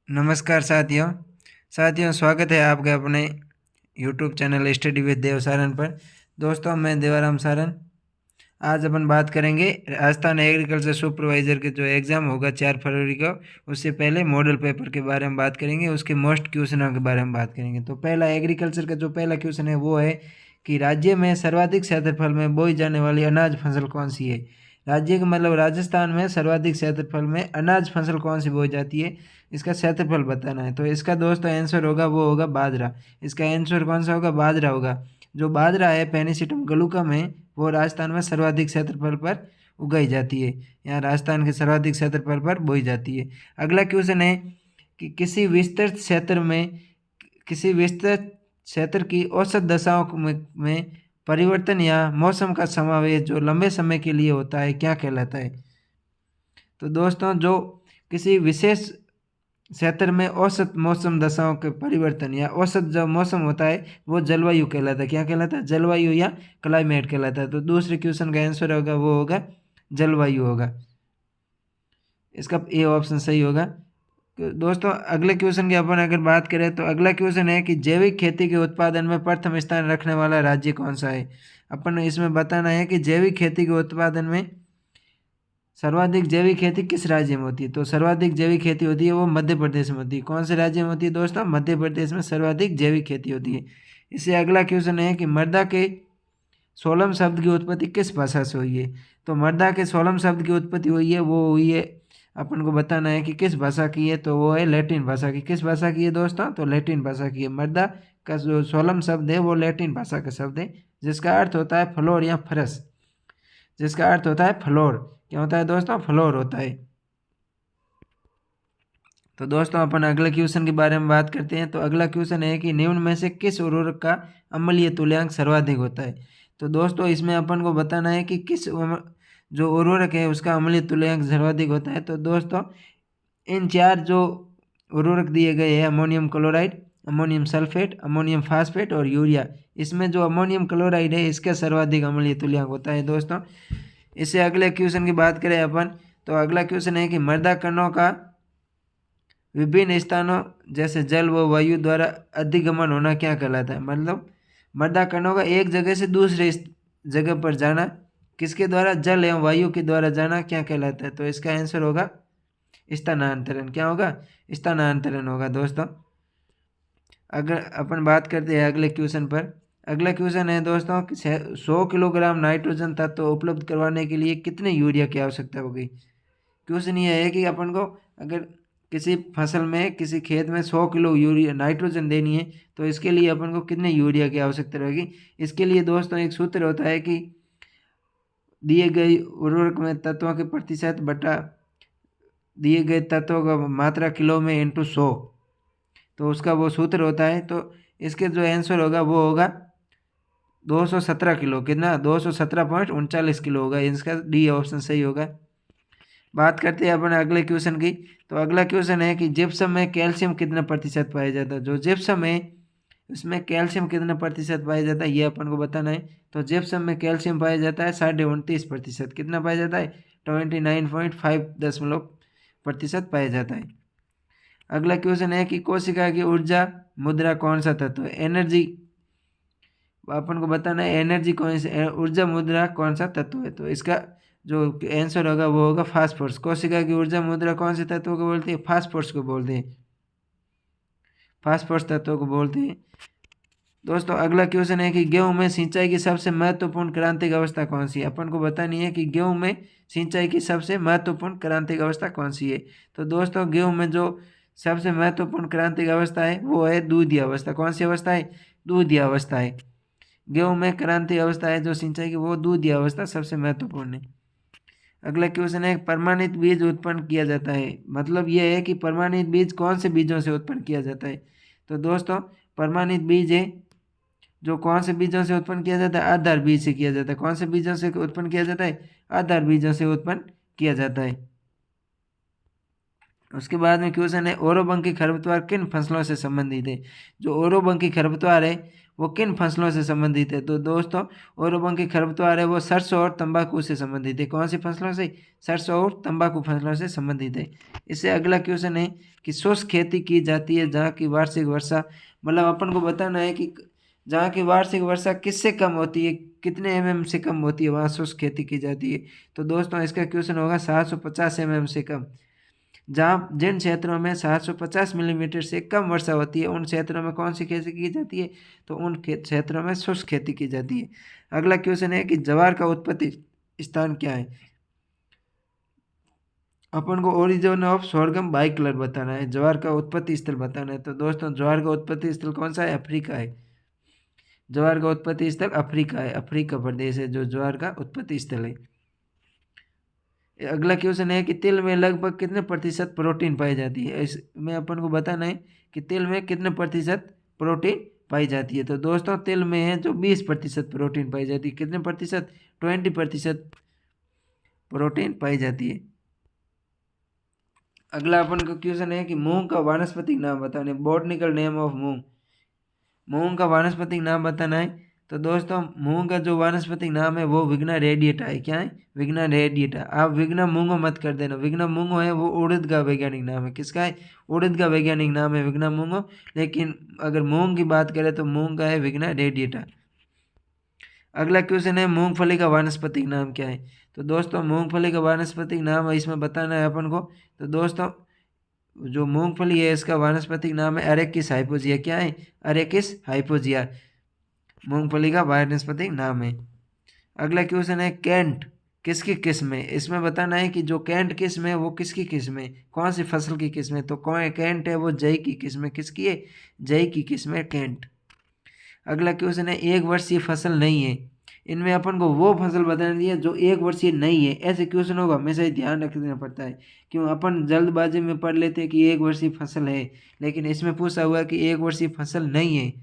नमस्कार साथियों। स्वागत है आपका अपने यूट्यूब चैनल स्टडी विद देव सारन पर। दोस्तों, मैं देवाराम सारन। आज अपन बात करेंगे राजस्थान एग्रीकल्चर सुपरवाइज़र के जो एग्ज़ाम होगा 4 फरवरी को, उससे पहले मॉडल पेपर के बारे में बात करेंगे, उसके मोस्ट क्वेश्चनों के बारे में बात करेंगे। तो पहला एग्रीकल्चर का जो पहला क्वेश्चन है वो है कि राज्य में सर्वाधिक क्षेत्रफल में बोई जाने वाली अनाज फसल कौन सी है। राज्य का मतलब राजस्थान में सर्वाधिक क्षेत्रफल में अनाज फसल कौन सी बोई जाती है, इसका क्षेत्रफल बताना है। तो इसका दोस्तों आंसर होगा वो होगा बाजरा। इसका आंसर कौन सा होगा? बाजरा होगा। जो बाजरा है पेनिसिटम गलुकम है, वो राजस्थान में सर्वाधिक क्षेत्रफल पर उगाई जाती है। यहाँ राजस्थान के सर्वाधिक क्षेत्रफल पर बोई जाती है। अगला क्वेश्चन है कि किसी विस्तृत क्षेत्र की औसत दशाओं में परिवर्तन या मौसम का समावेश जो लंबे समय के लिए होता है क्या कहलाता है। तो दोस्तों, जो किसी विशेष क्षेत्र में औसत मौसम दशाओं के परिवर्तन या औसत जो मौसम होता है वो जलवायु कहलाता है। क्या कहलाता है? जलवायु या क्लाइमेट कहलाता है। तो दूसरे क्वेश्चन का आंसर होगा वो होगा जलवायु होगा। इसका ए ऑप्शन सही होगा। तो दोस्तों, अगले क्वेश्चन की अपन अगर बात करें तो अगला क्वेश्चन है कि जैविक खेती के उत्पादन में प्रथम स्थान रखने वाला राज्य कौन सा है। अपन इसमें बताना है कि जैविक खेती के उत्पादन में सर्वाधिक जैविक खेती किस राज्य में होती है। तो सर्वाधिक जैविक खेती होती है वो मध्य प्रदेश में होती है। कौन से राज्य में होती है दोस्तों? मध्य प्रदेश में सर्वाधिक जैविक खेती होती है। इससे अगला क्वेश्चन है कि मृदा के सोलम शब्द की उत्पत्ति किस भाषा से हुई है। तो मृदा के सोलम शब्द की उत्पत्ति हुई है वो हुई है, अपन को बताना है कि किस भाषा की है। तो वो है लैटिन भाषा की। किस भाषा की है दोस्तों? तो लैटिन भाषा की है। मृदा का जो सोलम शब्द है वो लैटिन भाषा का शब्द है, जिसका अर्थ होता है फ्लोर या फरस। जिसका अर्थ होता है फ्लोर। क्या होता है दोस्तों? फ्लोर होता है। तो दोस्तों, अपन अगले क्वेश्चन के बारे में बात करते हैं। तो अगला क्वेश्चन है कि निम्न में से किस उर्वरक का अम्लीय तुल्यांक सर्वाधिक होता है। तो दोस्तों, इसमें अपन को बताना है कि जो उर्वरक है उसका अम्लीय तुल्यांक सर्वाधिक होता है। तो दोस्तों, इन चार जो उर्वरक दिए गए हैं, ammonium chloride, ammonium sulphate, ammonium phosphate और यूरिया, इसमें जो अमोनियम क्लोराइड है इसका सर्वाधिक अम्लीय तुल्यांक होता है दोस्तों। इससे अगले क्वेश्चन की बात करें अपन, तो अगला क्वेश्चन है कि मृदा कणों का विभिन्न स्थानों जैसे जल व वायु द्वारा अधिगमन होना क्या कहलाता है। मतलब मृदा कणों का एक जगह से दूसरे जगह पर जाना किसके द्वारा? जल एवं वायु के द्वारा जाना क्या कहलाता है। तो इसका आंसर होगा स्थानांतरण। क्या होगा? स्थानांतरण होगा दोस्तों। अगर अपन बात करते हैं अगले क्वेश्चन पर, अगला क्वेश्चन है दोस्तों कि 100 किलोग्राम नाइट्रोजन तत्व उपलब्ध करवाने के लिए कितने यूरिया की आवश्यकता होगी। क्वेश्चन ये है कि अपन को अगर किसी फसल में किसी खेत में 100 किलो यूरिया नाइट्रोजन देनी है तो इसके लिए अपन को कितने यूरिया की आवश्यकता रहेगी। इसके लिए दोस्तों एक सूत्र होता है कि दिए गए उर्वरक में तत्वों के प्रतिशत बटा दिए गए तत्वों का मात्रा किलो में इंटू 100, तो उसका वो सूत्र होता है। तो इसके जो आंसर होगा वो होगा 217 किलो। कितना? 217.39 किलो होगा। इसका डी ऑप्शन सही होगा। बात करते हैं अपन अगले क्वेश्चन की। तो अगला क्वेश्चन है कि जिप्सम में कैल्शियम कितना प्रतिशत पाया जाता है। जो जिप्सम है उसमें कैल्शियम कितना प्रतिशत पाया जाता है ये अपन को बताना है। तो जिप्सम में कैल्शियम पाया जाता है 29.5%। कितना पाया जाता है? 29.5% पाया जाता है। अगला क्वेश्चन है कि कोशिका की ऊर्जा मुद्रा कौन सा तत्व है। एनर्जी अपन को बताना है एनर्जी कौन सी ऊर्जा मुद्रा कौन सा तत्व है। तो इसका जो आंसर होगा वो होगा फास्फोरस। कोशिका की ऊर्जा मुद्रा कौन से तत्व को बोलते हैं? फास्फोरस को बोलते हैं। फास्फोरस तत्व को बोलते हैं। दोस्तों, अगला क्वेश्चन है कि गेहूं में सिंचाई की सबसे महत्वपूर्ण क्रांतिक अवस्था कौन सी है। अपन को बतानी है कि गेहूं में सिंचाई की सबसे महत्वपूर्ण क्रांतिक अवस्था कौन सी है। तो दोस्तों, गेहूं में जो सबसे महत्वपूर्ण क्रांतिक अवस्था है वो है दूधिया अवस्था। कौन सी अवस्था है? दूधिया अवस्था है। गेहूं में क्रांतिक अवस्था है जो सिंचाई की, वो दूधिया अवस्था सबसे महत्वपूर्ण है। अगला क्वेश्चन है प्रमाणित बीज उत्पन्न किया जाता है। मतलब यह है कि प्रमाणित बीज कौन से बीजों से उत्पन्न किया जाता है। तो दोस्तों, प्रमाणित बीज है जो कौन से बीजों से उत्पन्न किया जाता है? आधार बीज से किया जाता है। कौन से बीजों से उत्पन्न किया जाता है? आधार बीजों से उत्पन्न किया जाता है। उसके बाद में क्वेश्चन है औरोबंकी खरपतवार किन फसलों से संबंधित है। जो औरोबंकी खरपतवार है वो किन फसलों से संबंधित है। तो दोस्तों औरोबंकी खरपतवार है वो सरसों और तंबाकू से संबंधित है। कौन सी फसलों से? सरसों और तंबाकू फसलों से संबंधित है। इससे अगला क्वेश्चन है कि शुष्क खेती की जाती है जहाँ की वार्षिक वर्षा, मतलब अपन को बताना है कि जहाँ की वार्षिक वर्षा किससे कम होती है, कितने से कम होती है, वहाँ शुष्क खेती की जाती है। तो दोस्तों इसका क्वेश्चन होगा 750 से कम। जहाँ जिन क्षेत्रों में 750 मिलीमीटर से कम वर्षा होती है उन क्षेत्रों में कौन सी खेती की जाती है? तो उन क्षेत्रों में शुष्क खेती की जाती है। अगला क्वेश्चन है कि ज्वार का उत्पत्ति स्थान क्या है। अपन को ओरिजिन ऑफ सोरगम बाइकलर बताना है, ज्वार का उत्पत्ति स्थल बताना है। तो दोस्तों ज्वार का उत्पत्ति स्थल कौन सा है? अफ्रीका है। ज्वार का उत्पत्ति स्थल अफ्रीका है, अफ्रीका प्रदेश है जो ज्वार का उत्पत्ति स्थल है। अगला क्वेश्चन है कि तिल में लगभग कितने प्रतिशत प्रोटीन पाई जाती है। इसमें अपन को बताना है कि तिल में कितने प्रतिशत प्रोटीन पाई जाती है। तो दोस्तों तिल में है जो 20% प्रोटीन पाई जाती है। कितने प्रतिशत? 20% प्रोटीन पाई जाती है। अगला अपन का क्वेश्चन है कि मूंग का वानस्पतिक नाम बताना है, बॉटनिकल नेम ऑफ मूंग। मूंग का वानस्पतिक नाम बताना है। तो दोस्तों मूंग का जो वानस्पतिक नाम है वो विग्ना रेडिएटा है। क्या है? विग्ना रेडिएटा। आप विग्ना मूंगो मत कर देना, विग्ना मूंगो है वो उड़द का वैज्ञानिक नाम है। किसका है? उड़द का वैज्ञानिक नाम है विग्ना मूंगो। लेकिन अगर मूंग की बात करें तो मूंग का है विग्ना रेडिएटा। अगला क्वेश्चन है मूंगफली का वानस्पतिक नाम क्या है। तो दोस्तों मूंगफली का वानस्पतिक नाम है इसमें बताना है अपन को। तो दोस्तों जो मूंगफली है इसका वानस्पतिक नाम है अरेकिस हाइपोजिया। क्या है? अरेकिस हाइपोजिया मूंगफली का वानस्पतिक नाम है। अगला क्वेश्चन है कैंट किसकी किस्म है। इसमें बताना है कि जो कैंट किस्म है वो किसकी किस्म है, कौन सी फसल की किस्म है। तो कौन कैंट है वो जई की किस्म है। किसकी है? जई की किस्म है कैंट। अगला क्वेश्चन है एक वर्षीय फसल नहीं है। इनमें अपन को वो फसल बतानी है जो एक वर्षीय नहीं है। ऐसे क्वेश्चनों को हमेशा ही ध्यान रखना पड़ता है, क्यों अपन जल्दबाजी में पढ़ लेते हैं कि एक वर्षीय फसल है, लेकिन इसमें पूछा हुआ कि एक वर्षीय फसल नहीं है,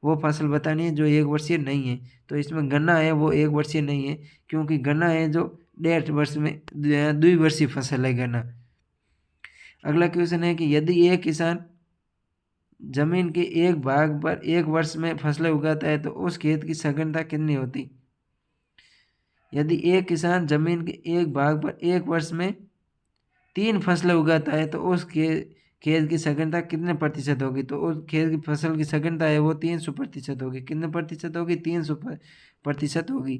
वो फसल बतानी है जो एक वर्षीय नहीं है। तो इसमें गन्ना है वो एक वर्षीय नहीं है, क्योंकि गन्ना है जो 1.5 वर्ष में द्विवर्षीय फसल है गन्ना। अगला क्वेश्चन है कि यदि एक किसान जमीन के एक भाग पर एक वर्ष में फसलें उगाता है तो उस खेत की सघनता कितनी होती। यदि एक किसान जमीन के एक भाग पर एक वर्ष में 3 फसलें उगाता है तो उस खेत की सघनता कितने प्रतिशत होगी। तो उस खेत की फसल की सघनता है वो 300% होगी। कितने प्रतिशत होगी? 300% होगी।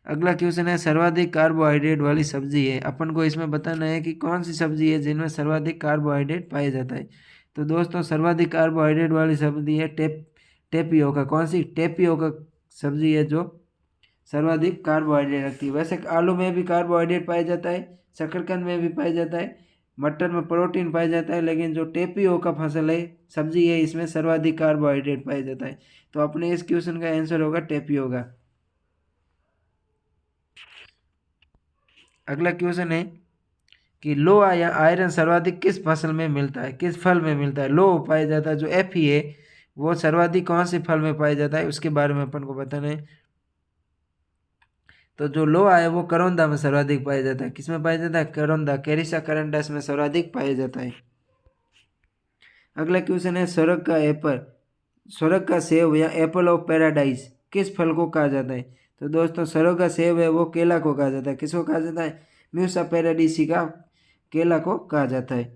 अगला क्वेश्चन है सर्वाधिक कार्बोहाइड्रेट वाली सब्जी है। अपन को इसमें बताना है कि कौन सी सब्जी है जिनमें सर्वाधिक कार्बोहाइड्रेट पाया जाता है। तो दोस्तों सर्वाधिक कार्बोहाइड्रेट वाली सब्जी है टेपियोका। कौन सी? टेपियोका सब्जी है जो सर्वाधिक कार्बोहाइड्रेट रखती है। वैसे आलू में भी कार्बोहाइड्रेट पाया जाता है, शकरकंद में भी पाया जाता है, मटर में प्रोटीन पाया जाता है, लेकिन जो टेपियोका फसल है सब्जी है इसमें सर्वाधिक कार्बोहाइड्रेट पाया जाता है। तो अपने इस क्वेश्चन का आंसर होगा टेपियोका। अगला क्वेश्चन है कि लोहा या आयरन सर्वाधिक किस फसल में मिलता है, किस फल में मिलता है। लोह पाया जाता है जो Fe है वो सर्वाधिक कौन से फल में पाया जाता है उसके बारे में अपन को बताना है। तो जो लोहा है वो करौंदा में सर्वाधिक पाया जाता है। किसमें पाया जाता है? करौंदा, कैरिसा करंडस में सर्वाधिक पाया जाता है। अगला क्वेश्चन है स्वर्ग का सेब या एप्पल ऑफ पैराडाइज किस फल को कहा जाता है। तो दोस्तों स्वर्ग का सेब है वो केला को कहा जाता है। किसको कहा जाता है? म्यूसा पैराडीसिका केला को कहा जाता है।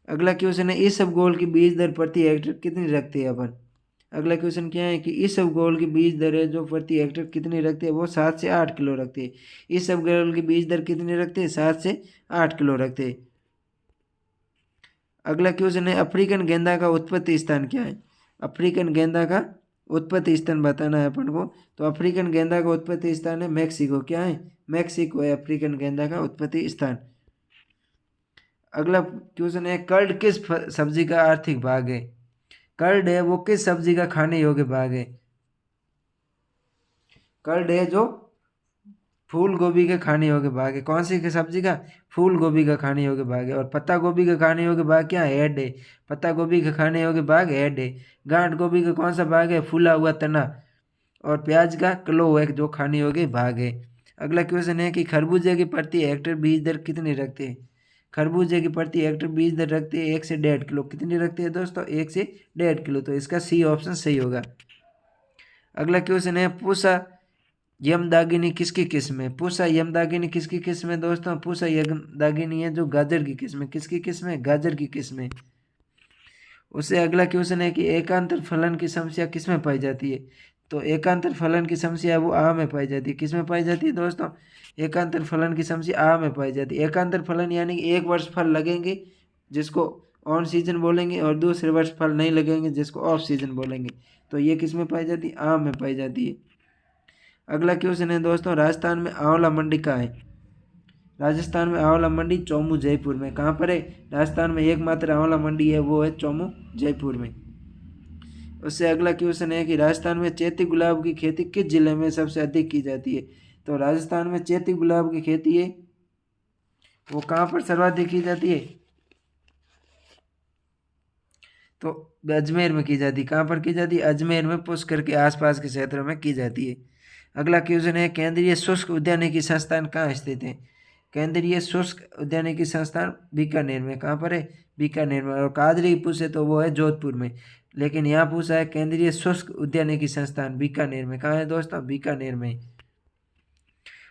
अगला क्वेश्चन है इसबगोल की बीज दर प्रति हेक्टेयर कितनी रखती है अपन। अगला क्वेश्चन क्या है कि इसबगोल की बीज दर है जो प्रति हेक्टेयर कितनी रखती है, वो 7 से 8 किलो रखती है। इसबगोल की बीज दर कितनी रखती है? 7 से 8 किलो रखते हैं। अगला क्वेश्चन है अफ्रीकन गेंदा का उत्पत्ति स्थान क्या है। अफ्रीकन गेंदा का उत्पत्ति स्थान बताना है अपन को। तो अफ्रीकन गेंदा का उत्पत्ति स्थान है मैक्सिको। क्या है? मैक्सिको है अफ्रीकन गेंदा का उत्पत्ति स्थान। अगला क्वेश्चन है कर्ड किस सब्जी का आर्थिक भाग है। कर्ड है वो किस सब्जी का खाने योग्य भाग है। कर्ड है जो फूल गोभी के खाने योग्य भाग है। कौन सी की सब्जी का? फूल गोभी का खाने योग्य भाग है। और पत्ता गोभी का खाने योग्य भाग क्या है? हेड है। पत्ता गोभी का खाने योग्य भाग हेड है। गांठ गोभी का कौन सा भाग है? फूला हुआ तना। और प्याज का क्लो है जो खाने योग्य भाग है। अगला क्वेश्चन है कि खरबूजे की प्रति हेक्टेयर बीज दर कितनी रखते हैं। खरबूजे की प्रति हेक्टेयर बीज दर रखती है 1 से 1.5 किलो। कितनी रखती है दोस्तों? 1 से 1.5 किलो। तो इसका सी ऑप्शन सही होगा। अगला क्वेश्चन है, पूसा यमदागिनी किसकी किस्म है? पूसा यमदागिनी किसकी किस्म है दोस्तों? पूसा यमदागिनी है जो गाजर की किस्म है। किसकी किस्म है? गाजर की किस्म है। उससे अगला क्वेश्चन है कि एकांतर फलन की समस्या किसमें पाई जाती है? तो एकांतर फलन की समस्या वो आ में पाई जाती है। किसमें पाई जाती है दोस्तों? एकांतर फलन की समस्या आ में पाई जाती है। एकांतर फलन यानी कि एक वर्ष फल लगेंगे जिसको ऑन सीजन बोलेंगे, और दूसरे वर्ष फल नहीं लगेंगे जिसको ऑफ सीजन बोलेंगे। तो ये किसमें पाई जाती है? आम में पाई जाती है। अगला क्वेश्चन है दोस्तों, राजस्थान में आंवला मंडी कहाँ है? राजस्थान में आंवला मंडी चौमू जयपुर में। कहाँ पर है? राजस्थान में एकमात्र आंवला मंडी है वो है चौमू जयपुर में। उससे अगला क्वेश्चन है कि राजस्थान में चैती गुलाब की खेती किस जिले में सबसे अधिक की जाती है? तो राजस्थान में चैती गुलाब की खेती है वो कहाँ पर सर्वाधिक की जाती है? तो अजमेर में की जाती है। कहाँ पर की जाती है? अजमेर में, पुष्कर के आसपास के क्षेत्रों में की जाती है। अगला क्वेश्चन है, केंद्रीय शुष्क उद्यानिकी संस्थान कहाँ स्थित है? केंद्रीय शुष्क उद्यानिकी संस्थान बीकानेर में। कहाँ पर है? बीकानेर में। और कादरी पूछे तो वो है जोधपुर में, लेकिन यहाँ पूछा है केंद्रीय शुष्क उद्यानिकी संस्थान बीकानेर में। कहाँ है दोस्तों? बीकानेर में।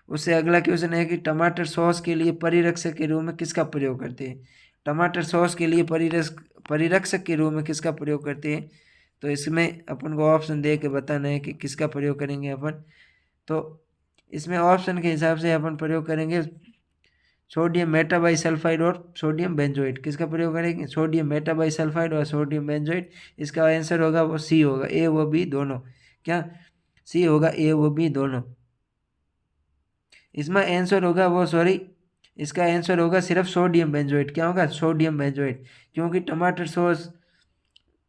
उससे अगला क्वेश्चन है कि टमाटर सॉस के लिए परिरक्षक के रूप में किसका प्रयोग करते हैं? टमाटर सॉस के लिए परिरक्षक के रूप में किसका प्रयोग करते हैं? तो इसमें अपन को ऑप्शन दे के बताना है कि किसका प्रयोग करेंगे अपन। तो इसमें ऑप्शन के हिसाब से अपन प्रयोग करेंगे सोडियम मेटाबाइसल्फाइड और सोडियम बेंजोइट। किसका प्रयोग करेंगे? सोडियम मेटाबाइसल्फाइड और सोडियम बेंजोइट। इसका आंसर होगा वो सी होगा, ए व बी दोनों। क्या? सी होगा, ए व बी दोनों। इसमें आंसर होगा वो, सॉरी, इसका आंसर होगा सिर्फ सोडियम बेंजोइट। क्या होगा? Sodium benzoate. क्योंकि टमाटर सॉस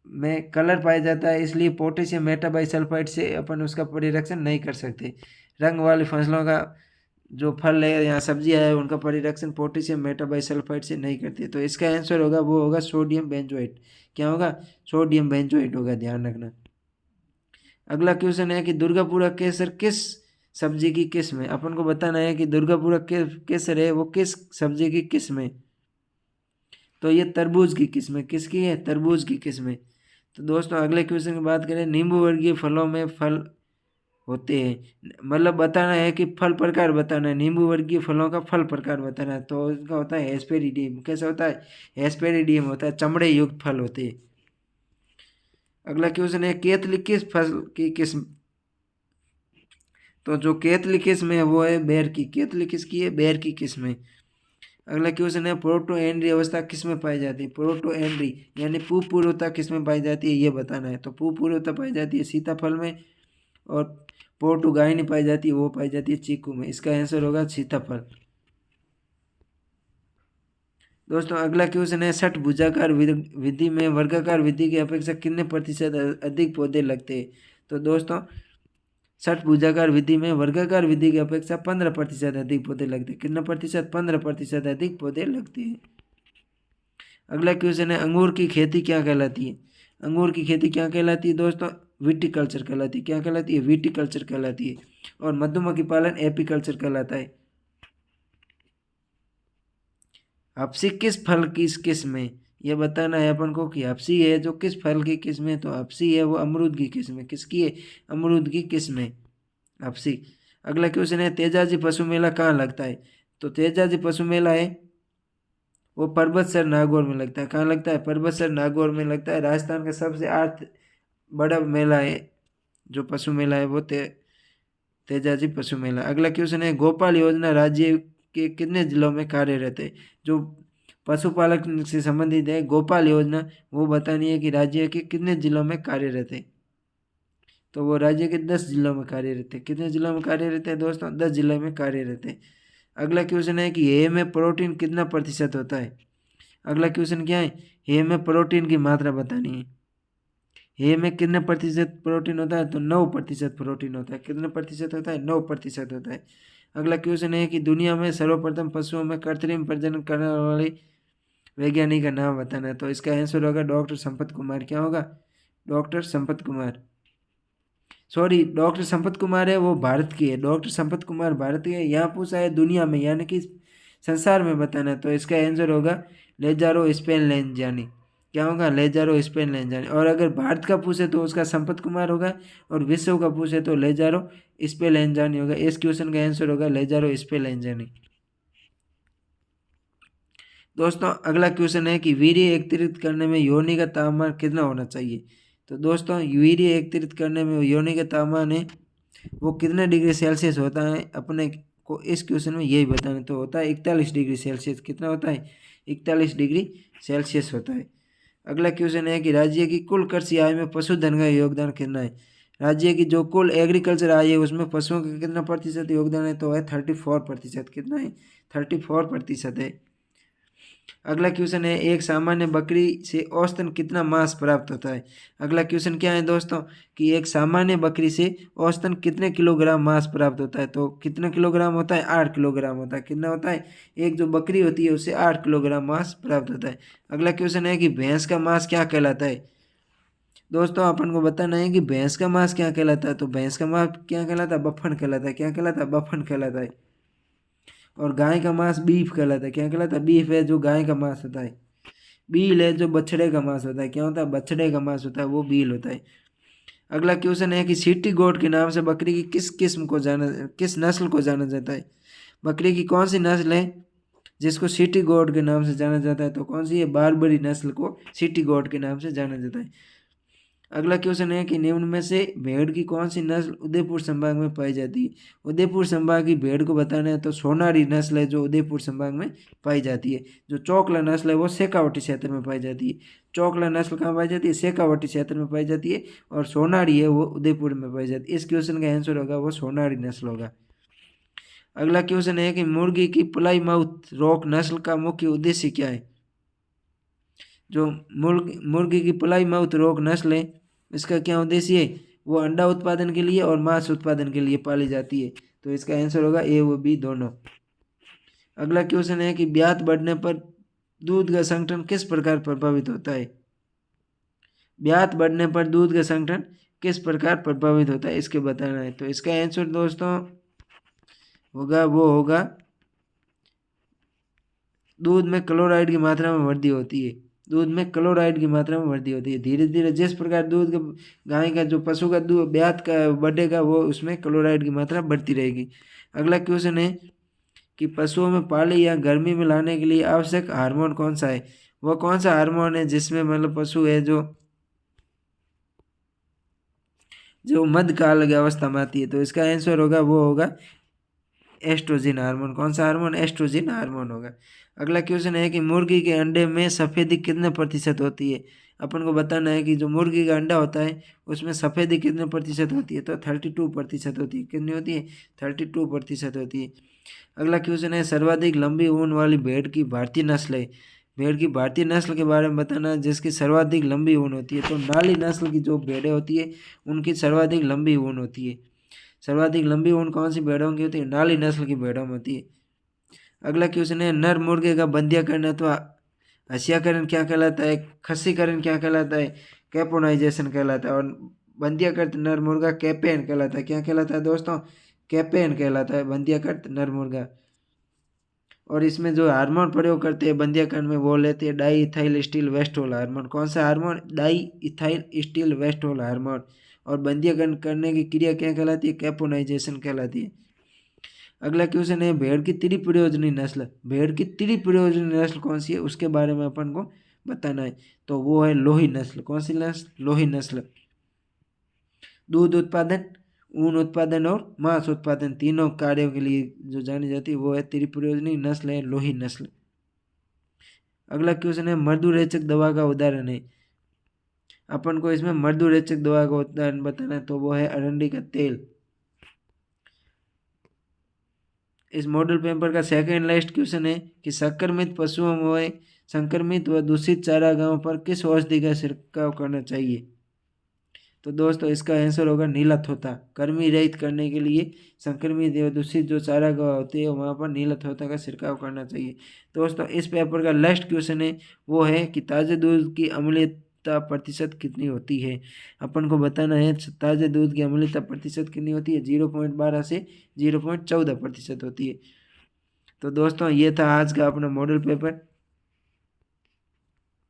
में कलर पाया जाता है, इसलिए पोटेशियम मेटाबाइसल्फाइड से अपन उसका परिरक्षण नहीं कर सकते। रंग वाली फसलों का जो फल है या सब्जियां है उनका परिरक्षण पोटेशियम मेटाबाइसल्फाइड से नहीं करते। तो इसका आंसर होगा वो होगा सोडियम बेंजोइट। क्या होगा? सोडियम बेंजोइट होगा, ध्यान रखना। अगला क्वेश्चन है कि दुर्गापुरा केसर किस सब्जी की किस्म है? अपन को बताना है कि दुर्गापुरा केसर है वो किस सब्जी की किस्म है। तो ये तरबूज की किस्म है। किसकी है? तरबूज की किस्म है। तो दोस्तों अगले क्वेश्चन की बात करें, नींबू वर्गीय फलों में फल होते हैं, मतलब बताना है कि फल प्रकार बताना है। नींबू वर्गीय फलों का फल प्रकार बताना है। तो इसका होता है हेस्पेरिडियम। कैसा होता है? हेस्पेरिडियम होता है, चमड़े युक्त फल होते हैं। अगला क्वेश्चन है, केतली किस फल की किस्म? तो जो केतली किस्म है वो है बेर की। केतली किसकी है? बेर की किस्म है। अगला क्वेश्चन है, प्रोटो एंड्री अवस्था किसमें पाई जाती है? प्रोटो एंड्री यानी पुपूर्वता किसमें पाई जाती है ये बताना है। तो पुपूर्वता पाई जाती है सीताफल में, और पोर्टुगाइनी पाई जाती है वो पाई जाती है चीकू में। इसका आंसर होगा सीताफल। दोस्तों अगला क्वेश्चन है, षट भुजाकार विधि में वर्गाकार विधि की अपेक्षा कितने प्रतिशत अधिक पौधे लगते हैं? तो दोस्तों षट भुजाकार विधि में वर्गाकार विधि की अपेक्षा 15% अधिक पौधे लगते हैं। कितना प्रतिशत? 15% अधिक पौधे लगते हैं। अगला क्वेश्चन है, अंगूर की खेती क्या कहलाती है? अंगूर की खेती क्या कहलाती है दोस्तों? विटीकल्चर कहलाती है। क्या कहलाती है? विटीकल्चर कहलाती है। और मधुमक्खी पालन एपीकल्चर कहलाता है। हपसी किस फल की किस्म है? ये बताना है अपन को कि हपसी है जो किस फल की किस्म है। तो हपसी है वो अमरूद की किस्म है। किसकी है? अमरूद की किस्म है हपसी। अगला क्वेश्चन है, तेजाजी पशु मेला कहाँ लगता है? तो तेजाजी पशु मेला है वो पर्वतसर नागौर में लगता है। कहाँ लगता है? पर्वतसर नागौर में लगता है। राजस्थान का सबसे 8 बड़ा मेला है जो पशु मेला है वो तेजाजी पशु मेला। अगला क्वेश्चन है, गोपाल योजना राज्य के कितने जिलों में कार्यरत है? जो पशुपालक से संबंधित है गोपाल योजना, वो बतानी है कि राज्य के कितने जिलों में कार्यरत है। तो वो राज्य के 10 जिलों में कार्यरत है। कितने जिलों में कार्यरत है दोस्तों? 10 जिलों में कार्यरत है। अगला क्वेश्चन है कि हे में प्रोटीन कितना प्रतिशत होता है? अगला क्वेश्चन क्या है? हे में प्रोटीन की मात्रा बतानी है। हे में कितने प्रतिशत प्रोटीन होता है? तो 9% प्रोटीन होता है। कितने प्रतिशत होता है? 9% होता है। अगला क्वेश्चन है कि दुनिया में सर्वप्रथम पशुओं में कृत्रिम प्रजनन करने वाले वैज्ञानिक का नाम बताना है। तो इसका आंसर होगा डॉक्टर संपत कुमार। क्या होगा? Doctor Sampath Kumar. Sorry, doctor Sampath Kumar है वो भारत की है। डॉक्टर संपत कुमार भारत की है। यहाँ पूछा है दुनिया में, यानी कि संसार में बताना है, तो इसका आंसर होगा लेजारो स्पेल्लेंजानी। क्या होगा? लेजारो स्पेल्लेंजानी। और अगर भारत का पूछे तो उसका संपत कुमार होगा, और विश्व का पूछे तो लेजारो स्पेल्लेंजानी होगा। इस क्वेश्चन का आंसर होगा लेजारो स्पेल्लेंजानी। दोस्तों अगला क्वेश्चन है कि वीर्य एकत्रित करने में योनि का तापमान कितना होना चाहिए। तो दोस्तों वीर्य एकत्रित करने में योनि का तापमान है वो कितने डिग्री सेल्सियस होता है, अपने को इस क्वेश्चन में यही बताना। तो होता है 41 डिग्री सेल्सियस। कितना होता है? 41 डिग्री सेल्सियस होता है। अगला क्वेश्चन है कि राज्य की कुल कृषि आय में पशुधन का योगदान कितना है। राज्य की जो कुल एग्रीकल्चर आय है उसमें पशुओं का कितना प्रतिशत योगदान है, तो है 34%। कितना है? 34% है। अगला क्वेश्चन है एक सामान्य बकरी से औसतन कितना मांस प्राप्त होता है। अगला क्वेश्चन क्या है दोस्तों कि एक सामान्य बकरी से औसतन कितने किलोग्राम मांस प्राप्त होता है। तो कितना किलोग्राम होता है? 8 किलोग्राम होता है। कितना होता है? एक जो बकरी होती है उससे 8 किलोग्राम मांस प्राप्त होता है। अगला क्वेश्चन है कि भैंस का मांस क्या कहलाता है। दोस्तों अपन को बताना है कि भैंस का मांस क्या कहलाता है। तो भैंस का मांस क्या कहलाता है? बफन कहलाता है। क्या कहलाता है? बफन कहलाता है। और गाय का मांस बीफ कहलाता है। क्या कहलाता है? बीफ है जो गाय का मांस होता है। बील है जो बछड़े का मांस होता है। क्या होता है? बछड़े का मांस होता है, वो बील होता है। अगला क्वेश्चन है कि सिटी गोट के नाम से बकरी की किस नस्ल को जाना जाता है। बकरी की कौन सी नस्ल है जिसको सिटी गोट के नाम से जाना जाता है। तो कौन सी है? बारबरी नस्ल को सिटी गोट के नाम से जाना जाता है। अगला क्वेश्चन है कि निम्न में से भेड़ की कौन सी नस्ल उदयपुर संभाग में पाई जाती है। उदयपुर संभाग की भेड़ को बताना है तो सोनारी नस्ल है जो उदयपुर संभाग में पाई जाती है। जो चौकला नस्ल है वो शेखावटी क्षेत्र में पाई जाती है। चौकला नस्ल कहाँ पाई जाती है? शेखावटी क्षेत्र में पाई जाती है। और सोनारी है वो उदयपुर में पाई जाती है। इस क्वेश्चन का आंसर होगा वो सोनारी नस्ल होगा। अगला क्वेश्चन है कि मुर्गी की प्लाई माउथ रॉक नस्ल का मुख्य उद्देश्य क्या है। जो मुर्गी की प्लाई माउथ रॉक नस्ल है इसका क्या उद्देश्य है? वो अंडा उत्पादन के लिए और मांस उत्पादन के लिए पाली जाती है। तो इसका आंसर होगा ए व बी दोनों। अगला क्वेश्चन है कि ब्यात बढ़ने पर दूध का संगठन किस प्रकार प्रभावित होता है। ब्यात बढ़ने पर दूध का संगठन किस प्रकार प्रभावित होता है इसके बताना है। तो इसका आंसर दोस्तों होगा दूध में क्लोराइड की मात्रा में वृद्धि होती है। दूध में क्लोराइड की मात्रा में वृद्धि होती है। धीरे धीरे जिस प्रकार दूध का गाय का जो पशु का दूध ब्यात का बढ़ेगा वो उसमें क्लोराइड की मात्रा बढ़ती रहेगी। अगला क्वेश्चन है कि पशुओं में पाले या गर्मी में लाने के लिए आवश्यक हार्मोन कौन सा है। वह कौन सा हार्मोन है जिसमें मतलब पशु है जो मध्यकाल की अवस्था में आती है। तो इसका आंसर होगा एस्ट्रोजन हार्मोन। कौन सा हार्मोन? एस्ट्रोजन हार्मोन होगा। अगला क्वेश्चन है कि मुर्गी के अंडे में सफेदी कितने प्रतिशत होती है। अपन को बताना है कि जो मुर्गी का अंडा होता है उसमें सफेदी कितने प्रतिशत होती है। तो 32% होती है। कितनी होती है? 32% होती है। अगला क्वेश्चन है सर्वाधिक लंबी ऊन वाली भेड़ की भारतीय नस्ल है। भेड़ की भारतीय नस्ल के बारे में बताना है जिसकी सर्वाधिक लंबी ऊन होती है। तो नाली नस्ल की जो भेड़ें होती है उनकी सर्वाधिक लंबी ऊन होती है। सर्वाधिक लंबी ऊन कौन सी भेड़ों की होती है? नाली नस्ल की भेड़ों में होती है। अगला क्वेश्चन है नर मुर्गे का बंध्याकरण अथवा हसियाकरण क्या कहलाता है। खस्सीकरण क्या कहलाता है? कैपोनाइजेशन कहलाता है। और बंध्याकृत नर मुर्गा कैपेन कहलाता है। क्या कहलाता है दोस्तों? कैपेन कहलाता है बंध्याकृत नर मुर्गा। और इसमें जो हार्मोन प्रयोग करते हैं बंध्याकरण में वो लेते हैं diethylstilbestrol hormone. कौन सा hormone? Diethylstilbestrol hormone. और बंध्याकरण करने की क्रिया क्या कहलाती है? कैपोनाइजेशन कहलाती है। अगला क्वेश्चन है भेड़ की त्रिप्रयोजनी नस्ल। भेड़ की त्रिप्रयोजनी नस्ल कौन सी है उसके बारे में अपन को बताना है। तो वो है लोही नस्ल। कौन सी नस्ल? लोही नस्ल। दूध उत्पादन, ऊन उत्पादन और मांस उत्पादन तीनों कार्यों के लिए जो जानी जाती है वो है त्रिप्रयोजनी नस्ल है लोही नस्ल। अगला क्वेश्चन है मृदुरेचक दवा का उदाहरण है। अपन को इसमें मृदुरेचक दवा का उदाहरण बताना है तो वो है अरंडी का तेल। इस मॉडल पेपर का सेकंड लास्ट क्वेश्चन है कि संक्रमित पशुओं में संक्रमित व दूषित चारागाहों पर किस औषधि का छिड़काव करना चाहिए। तो दोस्तों इसका आंसर होगा नीला थोथा। कृमि रहित करने के लिए संक्रमित या दूषित जो चारागाह होते हैं वहाँ पर नीला थोथा का छिड़काव करना चाहिए। दोस्तों इस पेपर का लास्ट क्वेश्चन है वो है कि ताज़े दूध की अम्लीयता प्रतिशत कितनी होती है। अपन को बताना है ताज़े दूध की अम्लीयता प्रतिशत कितनी होती है। 0.12 से 0.14% होती है। तो दोस्तों ये था आज का अपना मॉडल पेपर।